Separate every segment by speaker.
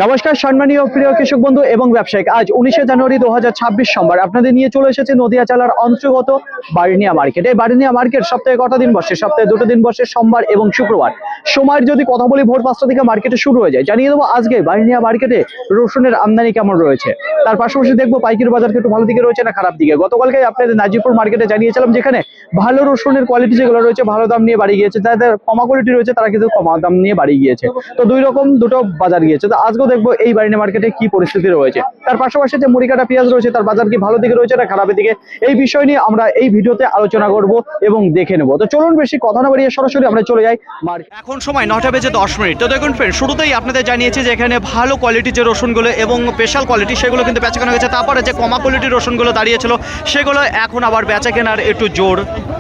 Speaker 1: নমস্কার সম্মানীয় প্রিয় কৃষক বন্ধু এবং ব্যবসায়িক, আজ 19শে জানুয়ারি 2026 সোমবার আপনাদের নিয়ে চলে এসেছে নদিয়া জেলার অন্তর্গত বাড়িনিয়া মার্কেট। এই বাড়িনিয়া মার্কেট সপ্তাহে কটা দিন বসে? সপ্তাহে দুটো দিন বসে, সোমবার এবং শুক্রবার। সময়ের যদি কথা বলি, ভোর 5টা থেকে মার্কেটে শুরু হয়ে যায়। জানিয়ে দেবো আজকে বাড়িনিয়া মার্কেটে রসুনের আমদানি কেমন রয়েছে, তার পাশাপাশি দেখবো পাইকারি বাজার একটু ভালো দিকে রয়েছে না খারাপ দিকে। গতকালকে আপনাদের নাজিরপুর মার্কেটে জানিয়েছিলাম যেখানে ভালো রসুনের কোয়ালিটি যেগুলো রয়েছে ভালো দাম নিয়ে বাড়ি গিয়েছে, যাদের কমা কোয়ালিটি রয়েছে তারা কিন্তু কমা দাম নিয়ে বাড়ি গিয়েছে। তো দুই রকম দুটো বাজার গিয়েছে। তো আজকেও দেখবো এই বাড়িনিয়া মার্কেটে কি পরিস্থিতি রয়েছে, তার পাশাপাশি যে মুড়ি কাটা পেঁয়াজ রয়েছে তার বাজার কি ভালো দিকে রয়েছে না খারাপের দিকে, এই বিষয় নিয়ে আমরা এই ভিডিওতে আলোচনা করব এবং দেখে নেব। তো চলুন বেশি কথা না বাড়িয়ে সরাসরি আমরা চলে যাই মার্কেট। এখন সময় 9:10 তো দেখুন ফ্রেন্ড, শুরুতেই আপনাদের জানিয়েছি যে এখানে ভালো কোয়ালিটির যে রসুনগুলো এবং স্পেশাল কোয়ালিটি সেগুলো কিন্তু বেচা কেনা হয়েছে। তারপরে যে কমা কোয়ালিটির রসুনগুলো দাঁড়িয়েছিল সেগুলো এখন আবার বেচা কেনার একটু জোর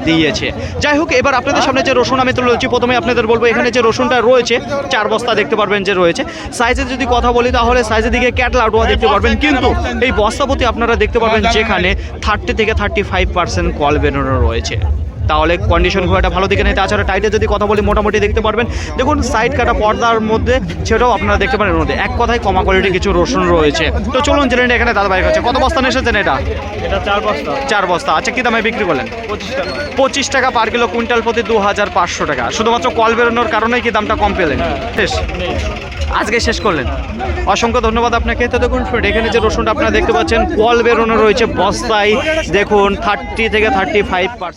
Speaker 1: দিয়েছে। যাই হোক, এবার আপনাদের সামনে যে রসুন আমি তুলে ধরছি, প্রথমে আপনাদের বলবো এখানে যে রসুনটা রয়েছে 4 বস্তা দেখতে পারবেন যে রয়েছে। সাইজের যদি কথা বলি তাহলে সাইজের দিকে ক্যাটল আউটওয়া দেখতে পারবেন, কিন্তু এই বস্তাপতি আপনারা দেখতে পারবেন যেখানে 30 থেকে 35% কল বেরোনো রয়েছে। তাহলে কন্ডিশন খুব একটা ভালো দিকে নেই। তাছাড়া টাইটে যদি কথা বলি মোটামুটি দেখতে পারবেন, দেখুন সাইড কাটা পর্দার মধ্যে সেটাও আপনারা দেখতে পারেন। মধ্যে এক কথায় কমা কোয়ালিটি কিছু রসুন রয়েছে। তো চলুন জেনে এখানে দাদা ভাই কাছে কত বস্তা এসেছেন? এটা 4 বস্তা। আচ্ছা, কি দামে বিক্রি করলেন? 25 টাকা পার কিলো, কুইন্টাল প্রতি 2500 টাকা। শুধুমাত্র কল বেরোনোর কারণেই কি দামটা কম পেলেন? শেষ আজকে শেষ করলেন। অসংখ্য ধন্যবাদ আপনাকে। তো দেখুন এখানে যে রসুনটা আপনারা দেখতে পাচ্ছেন কল বেরোনো রয়েছে বস্তায়, দেখুন 30 থেকে 35%।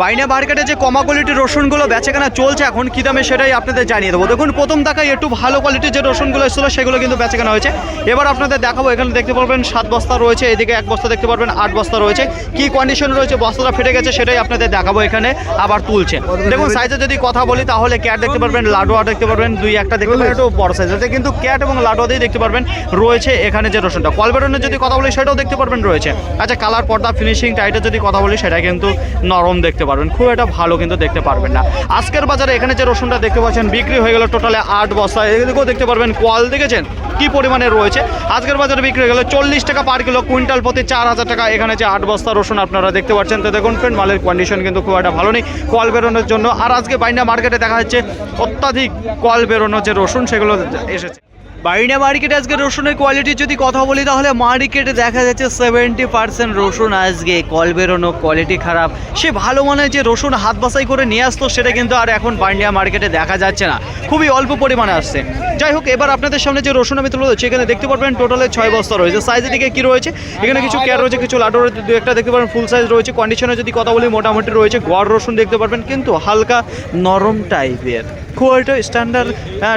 Speaker 1: বাড়িনিয়া মার্কেটে যে কমা কোয়ালিটির রসুনগুলো বেচাকেনা চলছে এখন কী দামে সেটাই আপনাদের জানিয়ে দেবো। দেখুন প্রথম দেখায় একটু ভালো কোয়ালিটির যে রসুনগুলো এসেছিলো সেগুলো কিন্তু বেচাকেনা হয়েছে। এবার আপনাদের দেখাবো, এখানে দেখতে পারবেন 7 বস্তা রয়েছে, এদিকে 1 বস্তা দেখতে পারবেন 8 বস্তা রয়েছে। কী কন্ডিশন রয়েছে, বস্তাটা ফেটে গেছে সেটাই আপনাদের দেখাবো। এখানে আবার তুলছে। দেখুন সাইজে যদি কথা বলি তাহলে ক্যাট দেখতে পারবেন, লাডোয়া দেখতে পারবেন, 2-1টা দেখতে পারবেন একটু বড় সাইজ আছে, কিন্তু ক্যাট এবং লাডোয়া দিয়ে দেখতে পারবেন রয়েছে এখানে যে রসুনটা। কল বেরোনোর যদি কথা বলি সেটাও দেখতে পারবেন রয়েছে। আচ্ছা, কালার পর্দা ফিনিশিং টাইটের যদি কথা বলি সেটা কিন্তু নরম দেখতে পারবেন, খুব একটা ভালো কিন্তু দেখতে পারবেন না। আজকের বাজারে এখানে যে রসুনটা দেখতে পাচ্ছেন বিক্রি হয়ে গেল টোটালে 8 বস্তা। এদিকেও দেখতে পারবেন কোয়াল দেখেছেন কি পরিমাণে রয়েছে। আজকের বাজারে বিক্রি হয়ে গেল 40 টাকা পার কিলো, কুইন্টাল প্রতি 4000 টাকা। এখানে যে 8 বস্তা রসুন আপনারা দেখতে পাচ্ছেন। তো দেখুন ফ্রেন্ড, মালের কন্ডিশন কিন্তু খুব একটা ভালো নেই কোয়াল বেরোনোর জন্য। আর আজকে বাড়িনিয়া মার্কেটে দেখা যাচ্ছে অত্যাধিক কোয়াল বেরোনো যে রসুন সেগুলো এসেছে। বাড়িনিয়া মার্কেটে আজকে রসুনের কোয়ালিটি যদি কথা বলি তাহলে মার্কেটে দেখা যাচ্ছে 70% রসুন আজকে কল বেরোনো, কোয়ালিটি খারাপ। সে ভালো মানের যে রসুন হাত বাছাই করে নিয়ে আসতো সেটা কিন্তু আর এখন বাড়িনিয়া মার্কেটে দেখা যাচ্ছে না, খুবই অল্প পরিমাণে আসছে। যাই হোক, এবার আপনাদের সামনে যে রসুন আমি তুলে ধরছি এখানে দেখতে পারবেন টোটালে 6 বস্তা রয়েছে। সাইজের দিকে কী রয়েছে, এখানে কিছু ক্যার রয়েছে, কিছু লাডো রয়েছে, 2-1টা দেখতে পারবেন ফুল সাইজ রয়েছে। কন্ডিশনে যদি কথা বলি মোটামুটি রয়েছে। গড় রসুন দেখতে পারবেন, কিন্তু হালকা নরম টাইপের, খুব একটা স্ট্যান্ডার্ড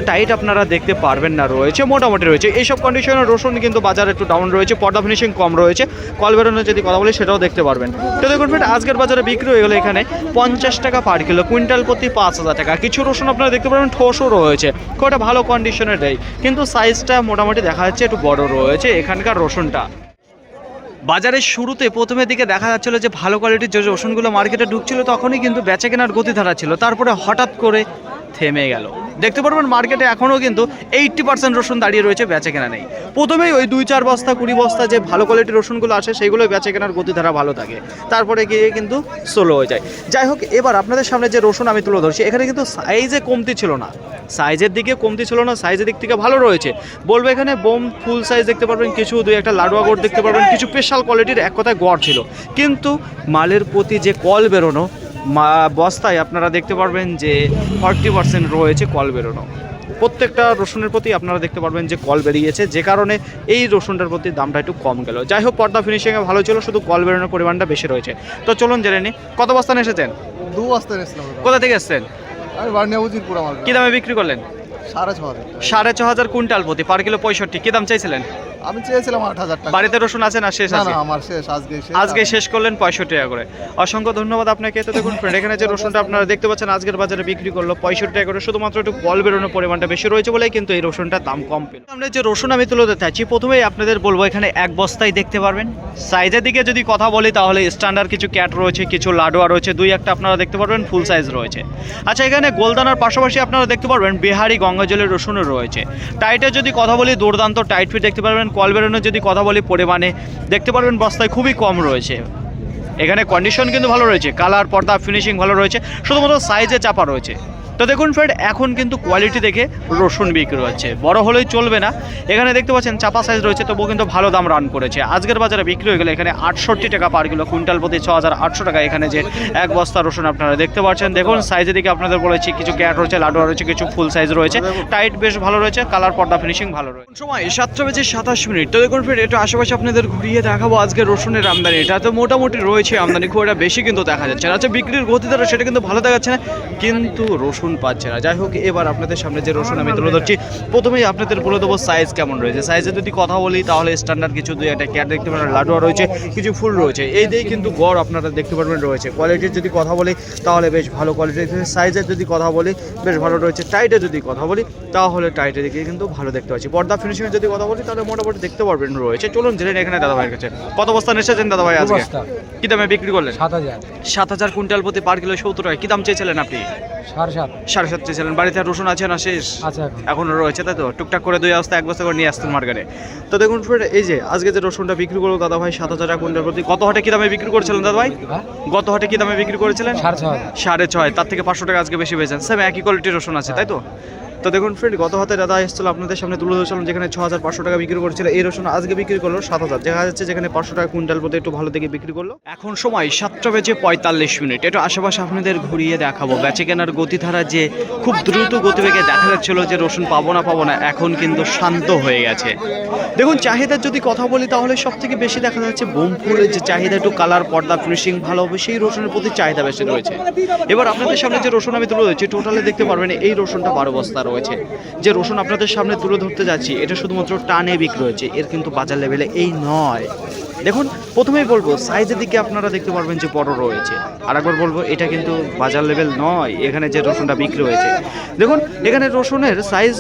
Speaker 1: টাইট আপনারা দেখতে পারবেন না, রয়েছে মোটামুটি রয়েছে। এইসব কন্ডিশনের রসুন কিন্তু বাজারে একটু ডাউন রয়েছে, পর্দা ফিনিশিং কম রয়েছে। কল বেরোনোর যদি কথা বলি সেটাও দেখতে পারবেন। তো দেখুন ফ্রেন্ড, আজকের বাজারে বিক্রি হয়ে গেলো এখানে 50 টাকা পার কিলো, কুইন্টাল প্রতি 5000 টাকা। কিছু রসুন আপনারা দেখতে পারবেন ঠোসও রয়েছে, খুব একটা ভালো কন্ডিশনের নেই, কিন্তু সাইজটা মোটামুটি দেখা যাচ্ছে একটু বড় রয়েছে এখানকার রসুনটা। বাজারের শুরুতে প্রথমের দিকে দেখা যাচ্ছিল যে ভালো কোয়ালিটির যে রসুনগুলো মার্কেটে ঢুকছিল তখনই কিন্তু বেচা কেনার গতিধারা ছিল, তারপরে হঠাৎ করে থেমে গেল। দেখতে পারবেন মার্কেটে এখনও কিন্তু 80% রসুন দাঁড়িয়ে রয়েছে, বেচা কেনা নেই। প্রথমেই ওই 2-4 বস্তা 20 বস্তা যে ভালো কোয়ালিটির রসুনগুলো আসে সেইগুলো বেচা কেনার গতিধারা ভালো থাকে, তারপরে গিয়ে কিন্তু স্লো হয়ে যায়। যাই হোক, এবার আপনাদের সামনে যে রসুন আমি তুলে ধরছি এখানে কিন্তু সাইজে কমতি ছিল না, সাইজের দিকে কমতি ছিল না, সাইজের দিক থেকে ভালো রয়েছে বলবো। এখানে বোম ফুল সাইজ দেখতে পারবেন, কিছু 2-1টা লাডুয়া গোড় দেখতে পারবেন, কিছু স্পেশাল কোয়ালিটির এক কথায় গড় ছিল। কিন্তু মালের প্রতি যে কল বেরোনো বস্তায় আপনারা দেখতে পারবেন যে 40% রয়েছে কল বেরোনো। প্রত্যেকটা রসুনের প্রতি আপনারা দেখতে পারবেন যে কল বেরিয়েছে, যে কারণে এই রসুনটার প্রতি দামটা একটু কম গেল। যাই হোক, পর্দা ফিনিশিংয়ে ভালো ছিল, শুধু কল বেরোনোর পরিমাণটা বেশি রয়েছে। তো চলুন জেনে নিই কত বস্তা এসেছেন?
Speaker 2: 2 বস্তা এসেছিলাম।
Speaker 1: কোথা থেকে এসেছেন?
Speaker 2: আমি বাড়িনিয়া উজিরপুর। আমার
Speaker 1: কী দামে বিক্রি করলেন?
Speaker 2: 6500
Speaker 1: কুইন্টাল প্রতি পার কিলো 65। কী দাম চাইছিলেন?
Speaker 2: আমি চেয়েছিলাম 8000 টাকা।
Speaker 1: বাড়িতে রসুন আছে না শেষ?
Speaker 2: না
Speaker 1: আছে,
Speaker 2: না, আমার শেষ
Speaker 1: আজকে শেষ করলেন 65 টাকা করে। অসংখ্য ধন্যবাদ আপনাকে। তো দেখুন ফ্রেন্ড, এখানে যে রসুনটা আপনারা দেখতে পাচ্ছেন আজকের বাজারে বিক্রি করলো 65 টাকা করে, শুধুমাত্র একটু কল বেরোনোর পরিমাণটা বেশি রয়েছে বলেই কিন্তু এই রসুনটার দাম কম পেল। আমরা যে রসুন আমি তুলে ধরতে চাইছি প্রথমেই আপনাদের বলবো এখানে 1 বস্তায় দেখতে পারবেন। সাইজের দিকে যদি কথা বলি তাহলে স্ট্যান্ডার্ড কিছু ক্যাট রয়েছে, কিছু লাডোয়া রয়েছে, 2-1টা আপনারা দেখতে পারবেন ফুল সাইজ রয়েছে। আচ্ছা, এখানে গোলদানার পাশাপাশি আপনারা দেখতে পারবেন বিহারি গঙ্গাজলের রসুনও রয়েছে। টাইটের যদি কথা বলি দুর্দান্ত টাইট ফিট দেখতে পারবেন। কল বেরোনোর যদি কথা বলি পরিমাণে দেখতে পারবেন বস্তায় খুবই কম রয়েছে। এখানে কন্ডিশন কিন্তু ভালো রয়েছে, কালার পর্দা ফিনিশিং ভালো রয়েছে, শুধুমাত্র সাইজে চাপা রয়েছে। তো দেখুন ফ্রেন্ড, এখন কিন্তু কোয়ালিটি দেখে রসুন বিক্রি হচ্ছে, বড় হলেই চলবে না। এখানে দেখতে পাচ্ছেন চাপা সাইজ রয়েছে, তবুও কিন্তু ভালো দাম রান করেছে। আজকের বাজারে বিক্রি হয়ে গেলে এখানে 68 টাকা পার কিলো, কুইন্টাল প্রতি 6800 টাকা। এখানে যে এক বস্তা রসুন আপনারা দেখতে পাচ্ছেন, দেখুন সাইজের দিকে আপনাদের বলেছি, কিছু ক্যাট রয়েছে, লাডুয়া রয়েছে, কিছু ফুল সাইজ রয়েছে, টাইট বেশ ভালো রয়েছে, কালার পর্দা ফিনিশিং ভালো রয়েছে। সময় 7:27 তো দেখুন ফ্রেন্ড, একটু আশেপাশে আপনাদের ঘুরিয়ে দেখাবো আজকে রসুনের আমদানি। এটা তো মোটামুটি রয়েছে আমদানি, খুব একটা বেশি কিন্তু দেখা যাচ্ছে না। আচ্ছা, বিক্রির গতি দ্বারা সেটা কিন্তু ভালো দেখাচ্ছে না, কিন্তু রসুন পাচ্ছে না। যাই হোক, এবার আপনাদের সামনে যে রসুন আমি তুলে ধরছি, প্রথমেই আপনাদের বলে দেবো সাইজ কেমন রয়েছে। সাইজে যদি কথা বলি তাহলে স্ট্যান্ডার্ড কিছু দুই একটা ক্যাট দেখতে পারেন, লাডুয়া রয়েছে, কিছু ফুল রয়েছে, এই দিয়েই কিন্তু গড় আপনারা দেখতে পারবেন রয়েছে। কোয়ালিটির যদি কথা বলি তাহলে বেশ ভালো কোয়ালিটির। সাইজের যদি কথা বলি বেশ ভালো রয়েছে। টাইটের যদি কথা বলি তাহলে টাইটের দিকে কিন্তু ভালো দেখতে পাচ্ছি। পর্দা ফিনিশিংয়ের যদি কথা বলি তাহলে মোটামুটি দেখতে পারবেন রয়েছে। চলুন জেনে নিই এখানে দাদা ভাইয়ের কাছে কত বস্তা এসেছেন দাদা ভাই আজকে, কি দামে বিক্রি করলেন? 7000 কুইন্টাল প্রতি পার কিলো 70 টাকা। কি দাম চেয়েছিলেন আপনি? 7.5 চেয়েছিলেন। বাড়িতে রসুন আছে না শেষ? এখনো রয়েছে, তাই তো? টুকটাক করে 2 বস্তা 1 বস্তা করে নিয়ে আসতেন মার্কেটে। তো দেখুন ফ্রেন্ড, এই যে আজকে যে রসুনটা বিক্রি করলো দাদা ভাই 7000 টাকা কুইন্টাল প্রতি। গত হাটে কি দামে বিক্রি করেছিলেন দাদা ভাই? গত হাটে কি দামে বিক্রি করেছিলেন? 6.5। তার থেকে 500 টাকা আজকে বেশি পেয়েছেন। সেম একই কোয়ালিটির রসুন আছে, তাই তো? তো দেখুন ফ্রেন্ড, গত হাতে দাদা এসেছিল আপনাদের সামনে তুলে ধরছিলাম, যেখানে 6500 টাকা বিক্রি করেছিল এই রসুন, আজকে বিক্রি করলো 7000। দেখা যাচ্ছে যেখানে 500 টাকা কুইন্টাল প্রতি একটু ভালো দেখে বিক্রি করলো। এখন সময় 7:45। একটু আশেপাশে আপনাদের ঘুরিয়ে দেখাবো বেচে কেনার গতিধারা, যে খুব দ্রুত গতিবেগে দেখা যাচ্ছিল যে রসুন পাবো না, এখন কিন্তু শান্ত হয়ে গেছে। দেখুন চাহিদার যদি কথা বলি তাহলে সব থেকে বেশি দেখা যাচ্ছে বোম ফুলের যে চাহিদা, একটু কালার পর্দা ফিনিশিং ভালো হবে, সেই রসুনের প্রতি চাহিদা বেশি রয়েছে। এবার আপনাদের সামনে যে রসুন আমি তুলে ধরছি, টোটালে দেখতে পারবেন এই রসুনটা 12 বস্তা রয়েছে। যে রসুন আপনাদের সামনে তুলে ধরতে যাচ্ছি, এটা শুধুমাত্র টানে বিক্রি হয়েছে, এর কিন্তু বাজার লেভেলে এই নয়। দেখুন, প্রথমেই বলবো সাইজের দিকে আপনারা দেখতে পারবেন যে বড় রয়েছে। আর একবার বলবো, এটা কিন্তু বাজার লেভেল নয়। এখানে যে রসুনটা বিক্রি হয়েছে, দেখুন এখানে রসুনের সাইজ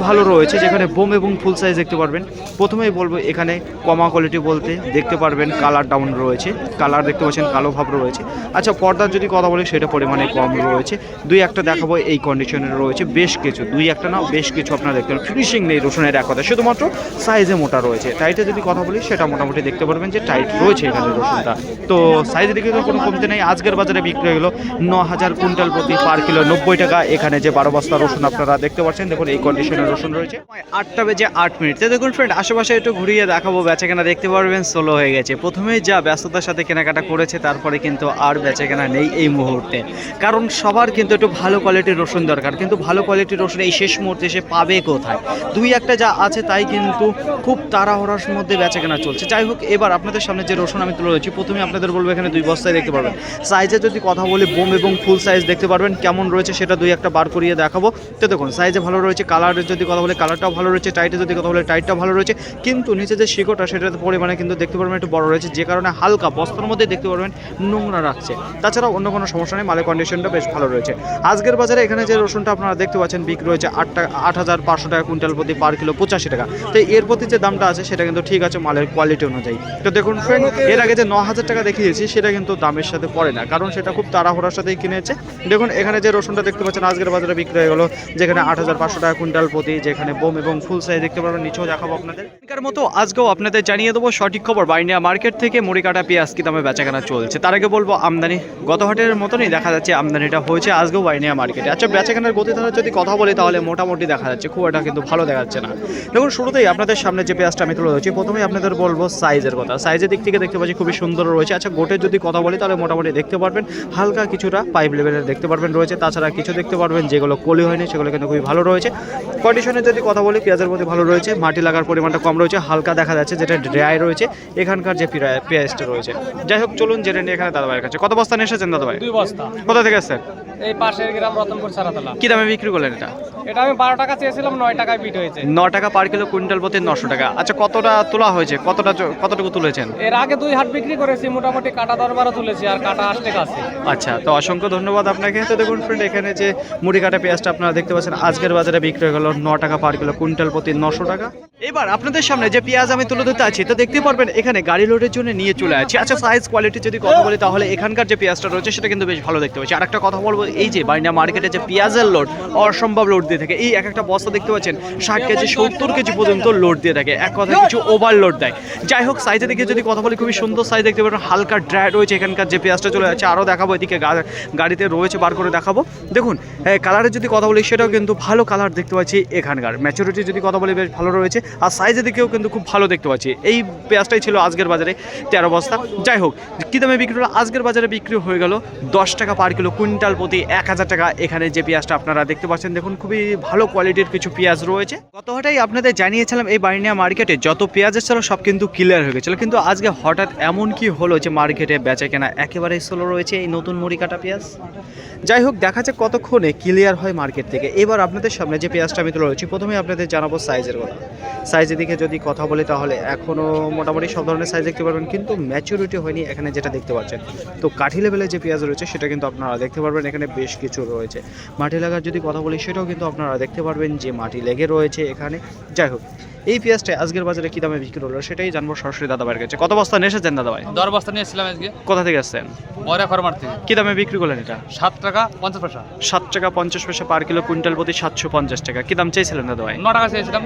Speaker 1: ভালো রয়েছে, যেখানে বোম এবং ফুল সাইজ দেখতে পারবেন। প্রথমেই বলবো, এখানে কমা কোয়ালিটি বলতে দেখতে পারবেন কালার ডাউন রয়েছে, কালার দেখতে পাচ্ছেন কালো ভাব রয়েছে। আচ্ছা, পর্দার যদি কথা বলি সেটা পরিমাণে কম রয়েছে, দুই একটা দেখাবো এই কন্ডিশনের রয়েছে, বেশ কিছু, দুই একটা না বেশ কিছু আপনারা দেখতে পাবেন। ফিনিশিং নেই রসুনের এক কথা, শুধুমাত্র সাইজে মোটা রয়েছে। টাইটে যদি কথা বলি সেটা মোটামুটি দেখতে পারবেন যে টাইট রয়েছে এখানে রসুনটা। তো সাইজের দিকে তো কোনো কমতে নেই। আজকের বাজারে বিক্রি হয়ে গেলো 9000 কুইন্টাল প্রতি পার কিলো 90 টাকা। এখানে যে 12 বস্তা রসুন আপনারা দেখতে পাচ্ছেন, দেখুন এই কন্ডিশনের রসুন রয়েছে। 8:08। দেখুন ফ্রেন্ড, আশেপাশে একটু ঘুরিয়ে দেখাবো বেচা কেনা, দেখতে পারবেন সোলো হয়ে গেছে। প্রথমেই যা ব্যস্ততার সাথে কেনাকাটা করেছে, তারপরে কিন্তু আর বেচা কেনা নেই এই মুহূর্তে, কারণ সবার কিন্তু একটু ভালো কোয়ালিটির রসুন দরকার। কিন্তু ভালো কোয়ালিটির রসুন এই শেষ মুহূর্তে সে পাবে কোথায়? দুই একটা যা আছে তাই কিন্তু খুব তাড়াহুড়ার মধ্যে বেচা কেনা চলছে। যাই হোক, এবার আপনাদের সামনে যে রসুন আমি তুলে ধরছি, প্রথমে আপনাদের বলবো এখানে 2 বস্তায় দেখতে পারবেন। সাইজে যদি কথা বলি বোম এবং ফুল সাইজ দেখতে পারবেন কেমন রয়েছে, সেটা দুই একটা বার করিয়ে দেখাবো। তো দেখুন সাইজে ভালো রয়েছে, কালারের যদি কথা বলি কালারটাও ভালো রয়েছে, টাইটে যদি কথা বলি টাইটটাও ভালো রয়েছে, কিন্তু নিচে যে শিকড়টা সেটার পরিমাণে কিন্তু দেখতে পারবেন একটু বড় রয়েছে, যে কারণে হালকা বস্তার মধ্যে দেখতে পারবেন নোংরা রাখছে। তাছাড়া অন্য কোনো সমস্যা নেই, মালের কন্ডিশনটা বেশ ভালো রয়েছে। আজকের বাজারে এখানে যে রসুনটা আপনারা দেখতে পাচ্ছেন বিক্রি হয়েছে 8500 টাকা কুইন্টাল প্রতি পার কিলো 85 টাকা। তো এর প্রতি যে দামটা আছে সেটা কিন্তু ঠিক আছে মালের কোয়ালিটি অনুযায়ী। তো দেখুন ফ্রেন্ড, এর আগে যে 9000 টাকা দেখিয়েছি সেটা কিন্তু দামের সাথে পড়ে না, কারণ সেটা খুব তাড়াহুড়ার সাথেই কিনেছে। দেখুন এখানে যে রসুনটা দেখতে পাচ্ছেন আজকের বাজারে বিক্রি হয়ে গেল, যেখানে 8500 টাকা কুইন্টাল প্রতি, যেখানে বোম এবং ফুল সাইজ দেখতে পারবেন। নিচেও দেখাবো আপনাদের এর মতো। আজকেও আপনাদের জানিয়ে দেবো সঠিক খবর বাইনিয়া মার্কেট থেকে মুড়ি কাটা পেঁয়াজ কি দামে বেচাকেনা চলছে। তার আগে বলবো আমদানি গত হাটের মতনই দেখা যাচ্ছে আমদানিটা হয়েছে আজকেও বাইনিয়া মার্কেটে। আচ্ছা, বেচাকেনার গতিধারার যদি কথা বলি তাহলে মোটামুটি দেখা যাচ্ছে, খুব একটা কিন্তু ভালো দেখা যাচ্ছে না। দেখুন শুরুতেই আপনাদের সামনে যে পেঁয়াজটা আমি তুলে ধরছি, প্রথমেই আপনাদের বলবো সাইজের কথা। সাইজের দিক থেকে দেখতে পাচ্ছি খুবই সুন্দর রয়েছে। আচ্ছা, গোটের যদি কথা বলি তাহলে মোটামুটি দেখতে পারবেন হালকা কিছুটা পাইপ লেভেলের দেখতে পারবেন রয়েছে। তাছাড়া কিছু দেখতে পারবেন যেগুলো কলি হয়নি সেগুলো কিন্তু খুবই ভালো রয়েছে। কন্ডিশনের যদি কথা বলি পেঁয়াজের মধ্যে ভালো রয়েছে, মাটি লাগার পরিমাণটা কম রয়েছে, হালকা দেখা যাচ্ছে যেটা ড্রাই রয়েছে এখানকার যে পেঁয়াজটা রয়েছে। যাই হোক, চলুন জেনে নিয়ে এখানে দাদা ভাইয়ের কাছে। কত বস্তা নিয়ে এসেছেন দাদা ভাই?
Speaker 3: 2 বস্তা।
Speaker 1: কোথা থেকে এসেছেন?
Speaker 3: এই পাশের গ্রাম রতনপুর সারাতলা।
Speaker 1: কি দামে বিক্রি করলেন এটা?
Speaker 3: এটা আমি 12 টাকা চেয়েছিলাম, 9 টাকায় বিট হয়েছে।
Speaker 1: 9 টাকা পার কিলো, কুইন্টাল প্রতি 900 টাকা। আচ্ছা, কতটা তোলা হয়েছে, কতটুকু তুলেছেন?
Speaker 3: এর আগে 2 হাট বিক্রি করেছি, মোটামুটি কাটা দরবারও তুলেছি, আর কাটা 8 টাকা আছে।
Speaker 1: আচ্ছা, তো অসংখ্য ধন্যবাদ আপনাকে। তো দেখুন ফ্রেন্ড, এখানে যে মুড়ি কাটা পেঁয়াজটা আপনারা দেখতে পাচ্ছেন আজকের বাজারে বিক্রি হয়ে গেল 9 টাকা পার কিলো, কুইন্টাল প্রতি 900 টাকা। এবার আপনাদের সামনে যে পেঁয়াজ আমি তুলে ধরতে আছি তো দেখতে পারবেন এখানে গাড়ি লোডের জন্য নিয়ে চলে আছে। আচ্ছা, সাইজ কোয়ালিটি যদি কথা বলি তাহলে এখানকার যে পেঁয়াজটা রয়েছে সেটা কিন্তু বেশ ভালো দেখতে পাচ্ছি। আর একটা কথা বলবো, এই যে বারিনা মার্কেটে যে পেঁয়াজের লোড অসম্ভব লোড দিয়ে থাকে। এই এক একটা বস্তা দেখতে পাচ্ছেন 60 কেজি 70 কেজি পর্যন্ত লোড দিয়ে থাকে, এক কথা কিছু ওভারলোড দেয়। যাই হোক, সাইজের দিকে যদি কথা বলি খুবই সুন্দর সাইজ দেখতে পারেন, হালকা ড্রাই রয়েছে এখানকার যে পেঁয়াজটা চলে যাচ্ছে। আরও দেখাবো, এদিকে গাড়িতে রয়েছে, বার করে দেখাবো। দেখুন কালারের যদি কথা বলি সেটাও কিন্তু ভালো কালার দেখতে পাচ্ছি এখানকার। ম্যাচুরিটি যদি কথা বলি বেশ ভালো রয়েছে, আর সাইজের দিকেও কিন্তু খুব ভালো দেখতে পাচ্ছি। এই পেঁয়াজটাই ছিল আজকের বাজারে 13 বস্তা। যাই হোক, কী দামে বিক্রি হলো? আজকের বাজারে বিক্রি হয়ে গেল 10 টাকা পার কিলো, কুইন্টাল প্রতি 1000 টাকা। এখানে যে পেঁয়াজটা আপনারা দেখতে পাচ্ছেন, দেখুন খুবই ভালো কোয়ালিটির কিছু পেঁয়াজ রয়েছে। গত হাটেই আপনাদের জানিয়েছিলাম এই বারিনিয়া মার্কেটে যত পেঁয়াজের ছিল সব কিন্তু ক্লিয়ার হয়ে গেছিলো, কিন্তু আজকে হঠাৎ এমন কি হলো যে মার্কেটে বেচা কেনা একেবারেই স্লো রয়েছে এই নতুন মুড়ি কাটা পেঁয়াজ। যাই হোক, দেখা যাক কতক্ষণে ক্লিয়ার হয় মার্কেট থেকে। এবার আপনাদের সামনে যে পেঁয়াজটা আমি তুলে রয়েছি, প্রথমে আপনাদের জানাবো সাইজের কথা। সাইজের দিকে যদি কথা বলি তাহলে এখনও মোটামুটি সব ধরনের সাইজ দেখতে পারবেন, কিন্তু ম্যাচুরিটি হয়নি এখানে যেটা দেখতে পাচ্ছেন। তো কাঠি লেভেলে যে পেঁয়াজ রয়েছে সেটা কিন্তু আপনারা দেখতে পারবেন, এখানে বেশ কিছু রয়েছে। মাটি লাগার যদি কথা বলি সেটাও কিন্তু আপনারা দেখতে পারবেন যে মাটি লেগে রয়েছে এখানে। যাই হোক, এই পেঁয়াজটা আজকের বাজারে কী দামে বিক্রি হলো সেটাই জানবো সরাসরি দাদাভাইয়ের কাছে। কত বস্তা নিয়ে এসেছেন দাদাভাই?
Speaker 3: 10 বস্তা নিয়েছিলাম আজকে।
Speaker 1: কোথা থেকে আসছেন?
Speaker 3: বড়া ফরমার থেকে।
Speaker 1: কী দামে বিক্রি করলেন এটা?
Speaker 3: 7 টাকা 50 পয়সা।
Speaker 1: 7 টাকা 50 পয়সা পার কিলো, কুইন্টাল প্রতি 750 টাকা। কী দাম চেয়েছিলেন দাদাভাই?
Speaker 3: 9 টাকা চেয়েছিলাম।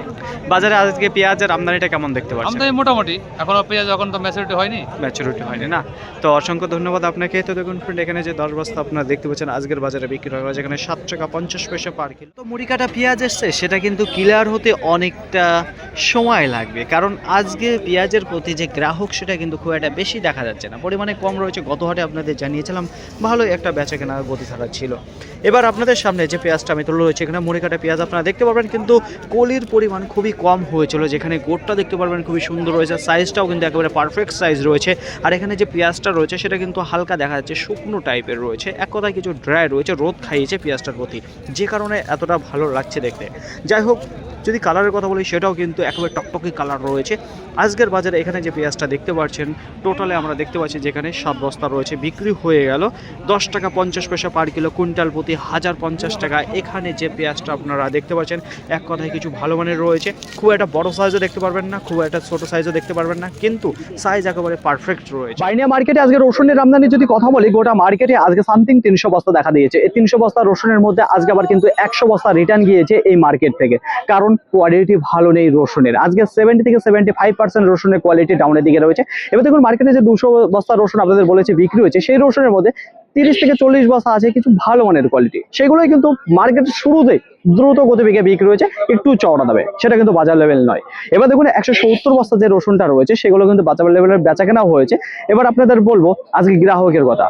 Speaker 1: বাজারে আজকে পেঁয়াজের আমদানিটা কেমন দেখতে পাচ্ছেন?
Speaker 3: আমদানি মোটামুটি, এখনো পেঁয়াজ এখন তো ম্যাচুরিটি হয়নি।
Speaker 1: ম্যাচুরিটি হয়নি না? তো অসংখ্য ধন্যবাদ আপনাকে। তো দেখুন ফ্রেন্ড, এখানে যে 10 বস্তা আপনারা দেখতে পাচ্ছেন আজকের বাজারে বিক্রি হয় যেখানে 7 টাকা 50 পয়সা পার কিলো। তো মুড়ি কাটা পেঁয়াজ এসছে, সেটা কিন্তু ক্লিয়ার হতে অনেকটা সময় লাগবে, কারণ আজকে পেঁয়াজের প্রতি যে গ্রাহক সেটা কিন্তু খুব একটা বেশি দেখা যাচ্ছে না, পরিমাণে কম রয়েছে। গত হাটে আপনাদের জানিয়েছিলাম ভালোই একটা বেচা কেনার গতিধারা ছিল। এবার আপনাদের সামনে যে পেঁয়াজটা আমি তুলে রয়েছে, এখানে মুড়ি কাটা পেঁয়াজ আপনারা দেখতে পারবেন, কিন্তু কলির পরিমাণ খুবই কম হয়েছিল। যেখানে গোটটা দেখতে পারবেন খুবই সুন্দর রয়েছে, সাইজটাও কিন্তু একেবারে পারফেক্ট সাইজ রয়েছে। আর এখানে যে পেঁয়াজটা রয়েছে সেটা কিন্তু হালকা দেখা যাচ্ছে শুকনো টাইপের রয়েছে, এক কথায় কিছু ড্রাই রয়েছে, রোদ খাইয়েছে পেঁয়াজটার প্রতি, যে কারণে এতটা ভালো লাগছে দেখতে। যাই হোক, যদি কালারের কথা বলি সেটাও কিন্তু একেবারে টকটকি কালার রয়েছে। আজকের বাজারে এখানে যে পেঁয়াজটা দেখতে পাচ্ছেন, টোটালে আমরা দেখতে পাচ্ছি যেখানে 7 বস্তা রয়েছে, বিক্রি হয়ে গেল 10 টাকা 50 পয়সা পার কিলো, কুইন্টাল প্রতি 1050 টাকা। এখানে যে পেঁয়াজটা আপনারা দেখতে পাচ্ছেন এক কথায় কিছু ভালো মানের রয়েছে, খুব একটা বড় সাইজও দেখতে পারবেন না, খুব একটা ছোট সাইজও দেখতে পারবেন না, কিন্তু সাইজ একেবারে পারফেক্ট রয়েছে। বারিনিয়া মার্কেটে আজকে রসুনের আমদানি যদি কথা বলি, গোটা মার্কেটে আজকে সামথিং 300 বস্তা দেখা দিয়েছে। এই 300 বস্তা রসুনের মধ্যে আজকে আবার কিন্তু 100 বস্তা রিটার্ন গিয়েছে এই মার্কেট থেকে, কারণ কোয়ালিটি ভালো নেই রসুনের। আজকে 70 থেকে 75% রসুনের কোয়ালিটি ডাউনের দিকে রয়েছে। এবার দেখুন মার্কেটে যে 200 বস্তা রসুন আপনাদের বলেছে বিক্রি হয়েছে, সেই রসুনের মধ্যে 30 থেকে 40 বস্তা আছে কিছু ভালো মানের কোয়ালিটি, সেগুলোই কিন্তু মার্কেটের শুরুতে দ্রুত গতিবেগে বিক্রি হয়েছে, একটু চওড়া দামে, সেটা কিন্তু বাজার লেভেল নয়। এবার দেখুন 170 বস্তা যে রসুনটা রয়েছে সেগুলো কিন্তু বাজার লেভেলের বেচা কেনাও হয়েছে। এবার আপনাদের বলবো আজকে গ্রাহকের কথা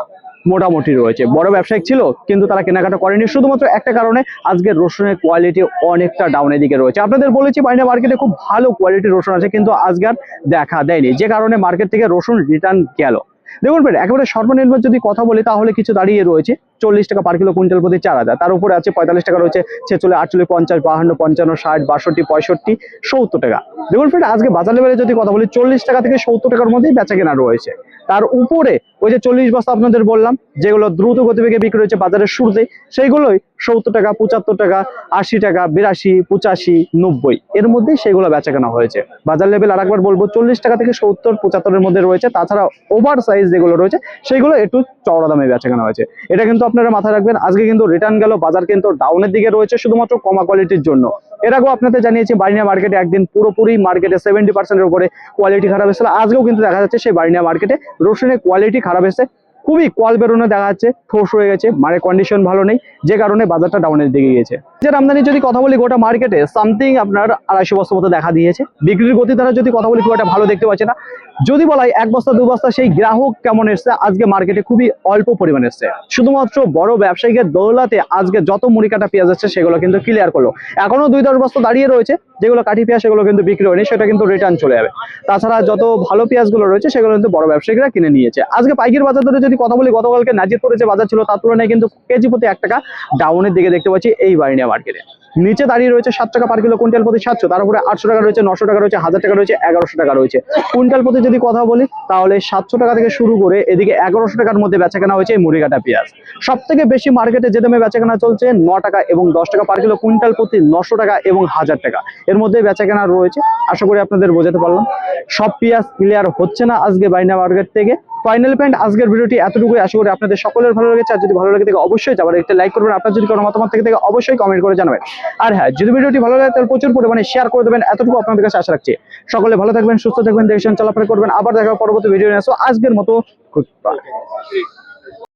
Speaker 1: মোটামুটি রয়েছে, বড় ব্যবসায়িক ছিল কিন্তু তারা কেনাকাটা করেনি, শুধুমাত্র একটা কারণে আজকের রসুনের কোয়ালিটি অনেকটা ডাউনের দিকে রয়েছে। আপনাদের বলেছি বারিনা মার্কেটে খুব ভালো কোয়ালিটির রসুন আছে, কিন্তু আজকে আর দেখা দেয়নি, যে কারণে মার্কেট থেকে রসুন রিটার্ন গেল। দেখুন একেবারে সর্বনিম্ন যদি কথা বলি তাহলে কিছু দাঁড়িয়ে রয়েছে 40 টাকা পার কিলো, কুইন্টাল প্রতি 4000। তার উপরে আছে 45 টাকা রয়েছে, 46, 48, 50, 52, 55, 60, 62, 65, 70 টাকা। দেখুন ফ্রেন্ড, আজকে বাজার লেভেলে যদি কথা বলি 40 টাকা থেকে 70 টাকার মধ্যেই বেচা কেনা রয়েছে। তার উপরে ওই যে 40 বস্তা আপনাদের বললাম যেগুলো দ্রুত গতিবেগে বিক্রি হয়েছে বাজারের শুরুতে, সেইগুলোই 70 টাকা, 75 টাকা, 80 টাকা, 82, 85, 90 এর মধ্যেই সেগুলো বেচা কেনা হয়েছে। বাজার লেভেল আরেকবার বলবো 40 টাকা থেকে 70, 75 এর মধ্যে রয়েছে। তাছাড়া ওভার সাইজ যেগুলো রয়েছে সেগুলো একটু চওড়া দামে বেচা কেনা হয়েছে। এটা কিন্তু আপনারা মাথায় রাখবেন। আজকে কিন্তু রিটার্ন গেল, বাজার কিন্তু ডাউনের দিকে রয়েছে শুধুমাত্র কমা কোয়ালিটির জন্য। এর আগেও আপনাদের জানিয়েছি বারিনিয়া মার্কেটে একদিন পুরোপুরি মার্কেটে 70% এর উপরে কোয়ালিটি খারাপ এসেছিল। আজকেও কিন্তু দেখা যাচ্ছে সেই বারিনিয়া মার্কেটে রসুনের কোয়ালিটি খারাপ এসেছে, খুবই কোয়াল বেরোনো দেখা যাচ্ছে, ঠোস হয়ে গেছে, মানে কন্ডিশন ভালো নেই, যে কারণে বাজারটা ডাউনের দিকে গিয়েছে। যে আমদানি যদি কথা বলি গোটা মার্কেটে সামথিং আপনার 250 বস্তা মতো দেখা দিয়েছে। বিক্রির গতি দ্বারা যদি কথা বলি খুব একটা ভালো দেখতে পাচ্ছে না। যদি বলা হয় 1 বস্তা 2 বস্তা, সেই গ্রাহক কেমন এসছে আজকে মার্কেটে খুবই অল্প পরিমাণে এসছে। শুধুমাত্র বড় ব্যবসায়ীদের দৌলাতে আজকে যত মুড়ি কাটা পেঁয়াজ আছে সেগুলো কিন্তু ক্লিয়ার করলো। এখনো 2-10 বস্তা দাঁড়িয়ে রয়েছে, যেগুলো কাঠি পেঁয়াজ সেগুলো কিন্তু বিক্রি হয়নি, সেটা কিন্তু রিটার্ন চলে যাবে। তাছাড়া যত ভালো পেঁয়াজগুলো রয়েছে সেগুলো কিন্তু বড় ব্যবসায়ীরা কিনে নিয়েছে। আজকে পাইকারি বাজার ধরে যদি কথা বলি, গতকালকে নাজিরপুরে যে বাজার ছিল তার তুলনায় কিন্তু কেজি প্রতি 1 টাকা ডাউনের দিকে দেখতে পাচ্ছি এই বারিনিয়া মার্কেটে। নিচে দাঁড়িয়ে রয়েছে 7 টাকা পার কিলো, কুইন্টাল প্রতি 700, তার উপরে 800 টাকা রয়েছে, 900 টাকা রয়েছে, 1000 টাকা রয়েছে, 1100 টাকা রয়েছে। কুইন্টাল প্রতি যদি কথা বলি তাহলে 700 টাকা থেকে শুরু করে এদিকে 1100 টাকার মধ্যে বেচা কেনা হয়েছে এই মুড়িঘাটা পেঁয়াজ। সব থেকে বেশি মার্কেটে যে দামে বেচা কেনা চলছে 9 টাকা এবং 10 টাকা পার কিলো, কুইন্টাল প্রতি 900 টাকা এবং 1000 টাকা, এর মধ্যে বেচা কেনা রয়েছে। আশা করি আপনাদের বোঝাতে পারলাম। সব পেঁয়াজ ক্লিয়ার হচ্ছে না আজকে বাইনা মার্কেট থেকে। ফাইনাল পয়েন্ট আজকের ভিডিওটি এতটুকুই। আশা করি আপনাদের সকলের ভালো লেগেছে। আর যদি ভালো লাগে থাকে অবশ্যই যাবার একটা লাইক করবেন। আপনার যদি কোনো মতামত থেকে অবশ্যই কমেন্ট করে জানাবেন। আর হ্যাঁ, যদি ভিডিওটি ভালো লাগে তাহলে প্রচুর পরিমাণে শেয়ার করে দেবেন, এতটুকু আপনাদের কাছে আশা রাখছি। সকলে ভালো থাকবেন, সুস্থ থাকবেন, দেখছেন চলাফেরা করবেন। আবার দেখা হবে পরবর্তী ভিডিও নিয়ে। আজকের মতো গুড বাই।